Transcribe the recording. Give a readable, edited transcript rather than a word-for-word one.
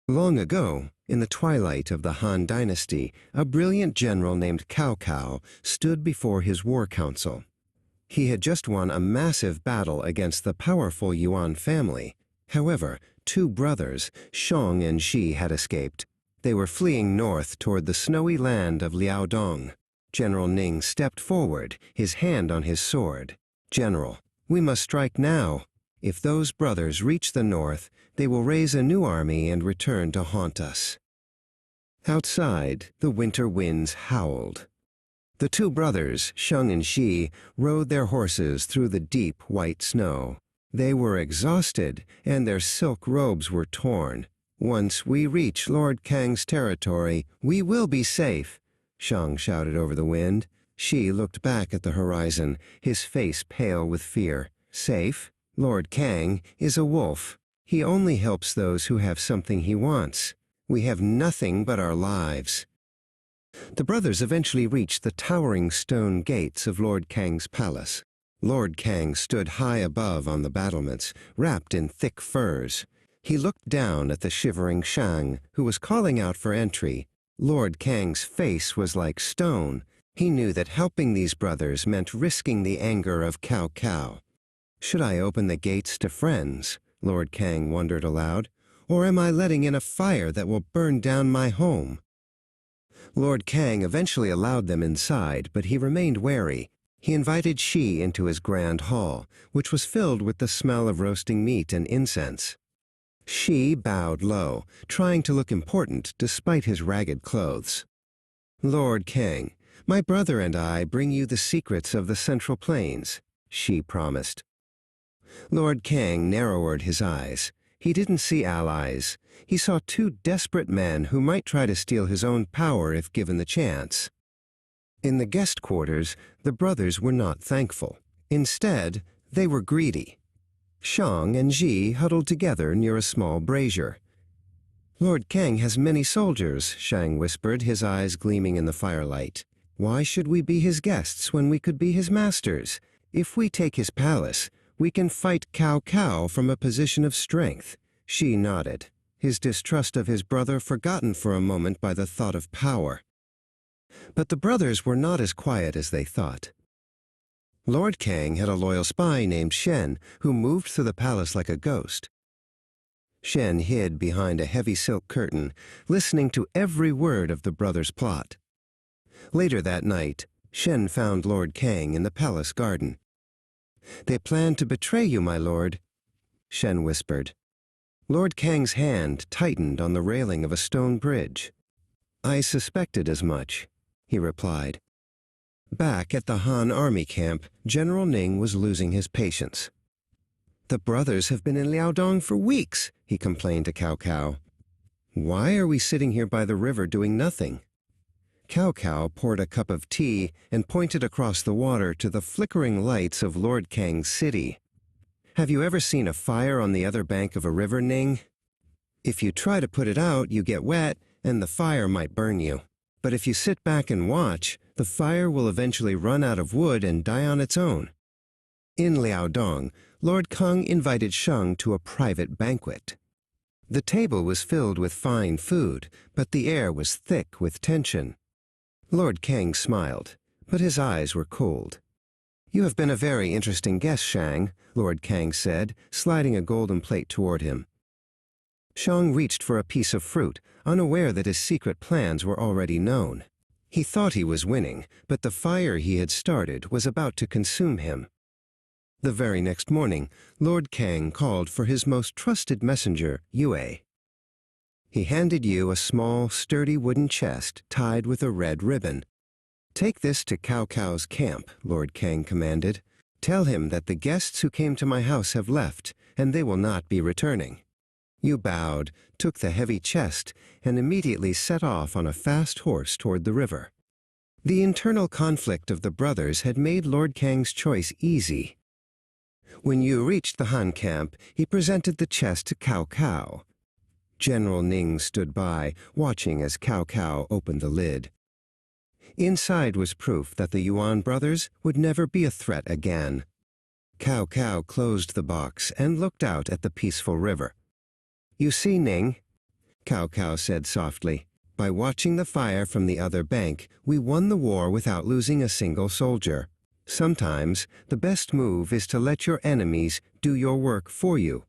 Long ago, in the twilight of the Han Dynasty, a brilliant general named Cao Cao stood before his war council. He had just won a massive battle against the powerful Yuan family. However, two brothers, Shang and Xi, had escaped. They were fleeing north toward the snowy land of Liaodong. General Ning stepped forward, his hand on his sword. "General, we must strike now. If those brothers reach the north, they will raise a new army and return to haunt us." Outside, the winter winds howled. The two brothers, Shang and Xi, rode their horses through the deep white snow. They were exhausted, and their silk robes were torn. "Once we reach Lord Kang's territory, we will be safe," Shang shouted over the wind. Xi looked back at the horizon, his face pale with fear. "Safe? Lord Kang is a wolf. He only helps those who have something he wants. We have nothing but our lives." The brothers eventually reached the towering stone gates of Lord Kang's palace. Lord Kang stood high above on the battlements, wrapped in thick furs. He looked down at the shivering Shang, who was calling out for entry. Lord Kang's face was like stone. He knew that helping these brothers meant risking the anger of Cao Cao. "Should I open the gates to friends?" Lord Kang wondered aloud. "Or am I letting in a fire that will burn down my home?" Lord Kang eventually allowed them inside, but he remained wary. He invited Xi into his grand hall, which was filled with the smell of roasting meat and incense. Xi bowed low, trying to look important despite his ragged clothes. "Lord Kang, my brother and I bring you the secrets of the Central Plains," Xi promised. Lord Kang narrowed his eyes. He didn't see allies. He saw two desperate men who might try to steal his own power if given the chance. In the guest quarters, the brothers were not thankful. Instead, they were greedy. Shang and Xi huddled together near a small brazier. "Lord Kang has many soldiers," Shang whispered, his eyes gleaming in the firelight. "Why should we be his guests when we could be his masters? If we take his palace, we can fight Cao Cao from a position of strength." Xi nodded, his distrust of his brother forgotten for a moment by the thought of power. But the brothers were not as quiet as they thought. Lord Kang had a loyal spy named Shen, who moved through the palace like a ghost. Shen hid behind a heavy silk curtain, listening to every word of the brothers' plot. Later that night, Shen found Lord Kang in the palace garden. "They plan to betray you, my lord," Shen whispered. Lord Kang's hand tightened on the railing of a stone bridge. "I suspected as much," he replied. Back at the Han army camp, General Ning was losing his patience. "The brothers have been in Liaodong for weeks," he complained to Cao Cao. "Why are we sitting here by the river doing nothing?" Cao Cao poured a cup of tea and pointed across the water to the flickering lights of Lord Kang's city. "Have you ever seen a fire on the other bank of a river, Ning? If you try to put it out, you get wet, and the fire might burn you. But if you sit back and watch, the fire will eventually run out of wood and die on its own." In Liaodong, Lord Kang invited Shang to a private banquet. The table was filled with fine food, but the air was thick with tension. Lord Kang smiled, but his eyes were cold. "You have been a very interesting guest, Shang," Lord Kang said, sliding a golden plate toward him. Shang reached for a piece of fruit, unaware that his secret plans were already known. He thought he was winning, but the fire he had started was about to consume him. The very next morning, Lord Kang called for his most trusted messenger, Yue. He handed Yue a small, sturdy wooden chest tied with a red ribbon. "Take this to Cao Cao's camp," Lord Kang commanded. "Tell him that the guests who came to my house have left, and they will not be returning." Yue bowed, took the heavy chest, and immediately set off on a fast horse toward the river. The internal conflict of the brothers had made Lord Kang's choice easy. When Yue reached the Han camp, he presented the chest to Cao Cao. General Ning stood by, watching as Cao Cao opened the lid. Inside was proof that the Yuan brothers would never be a threat again. Cao Cao closed the box and looked out at the peaceful river. "You see, Ning?" Cao Cao said softly. By watching the fire from the other bank, we won the war without losing a single soldier. Sometimes, the best move is to let your enemies do your work for you.